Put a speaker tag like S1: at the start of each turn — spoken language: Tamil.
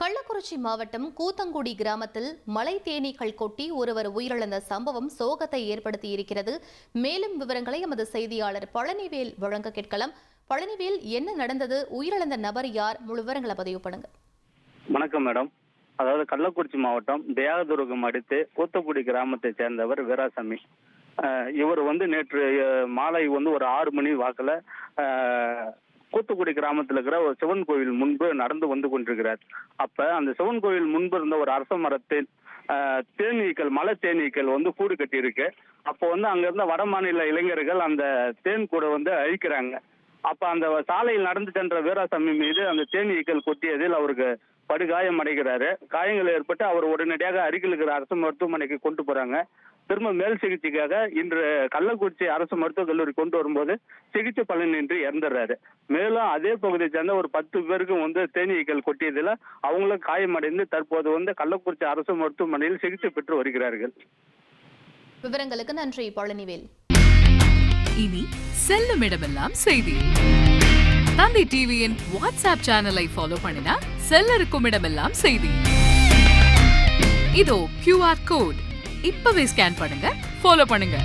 S1: கள்ளக்குறிச்சி மாவட்டம் கூத்தங்குடி கிராமத்தில் மலை தேனீக்கள் கொட்டி ஒருவர் உயிரிழந்த சம்பவம் சோகத்தை ஏற்படுத்தியிருக்கிறது. மேலும் விவரங்களை எமது செய்தியாளர் பழனிவேல் வழங்க கேட்கலாம். பழனிவேல், என்ன நடந்தது? உயிரிழந்த நபர் யார்? முழு விவரங்களை பதிவு பண்ணுங்க.
S2: வணக்கம் மேடம். அதாவது கள்ளக்குறிச்சி மாவட்டம் தியாகதுர்கம் அடுத்து கூத்தங்குடி கிராமத்தை சேர்ந்தவர் வீராசாமி. இவர் நேற்று மாலை ஒரு 6 மணி வாக்குல கூத்துக்குடி கிராமத்தில் இருக்கிற ஒரு சிவன் கோவில் முன்பு நடந்து வந்து கொண்டிருக்கிறார். அப்ப அந்த சிவன் கோவில் முன்பு இருந்த ஒரு அரச மரத்தில் தேனீக்கள், மலை தேனீக்கள் கூடு கட்டி இருக்கு. அப்போ அங்க இருந்த வட மாநில இளைஞர்கள் அந்த தேன் கூட அழிக்கிறாங்க. அப்ப அந்த சாலையில் நடந்து சென்ற வீராசாமி மீது அந்த தேனீக்கள் கொட்டியதில் அவருக்கு படுகாயம் அடைகிறாரு. காயங்கள் ஏற்பட்டு அவர் உடனடியாக அருகில் இருக்கிற அரசு மருத்துவமனைக்கு கொண்டு போறாங்க. திரும்ப மேல் சிகிச்சைக்காக இன்று கள்ளக்குறிச்சி அரசு மருத்துவக் கல்லூரி கொண்டு வரும்போது சிகிச்சை பலனின்றி இறந்துடுறாரு. மேலும் அதே பகுதியை சேர்ந்த ஒரு 10 பேருக்கும் தேனீக்கள் கொட்டியதில் அவங்களும் காயமடைந்து தற்போது கள்ளக்குறிச்சி அரசு மருத்துவமனையில் சிகிச்சை பெற்று வருகிறார்கள்.
S1: விவரங்களுக்கு நன்றி பழனிவேல்.
S3: இனி செல்லும் இடமெல்லாம் செய்தி. தந்தை டிவியின் வாட்ஸ்அப் சேனலை ஃபாலோ பண்ணினா செல்லருக்கும் இடமெல்லாம் செய்தி. இதோ QR கோட் இப்பவே ஸ்கேன் பண்ணுங்க, ஃபாலோ பண்ணுங்க.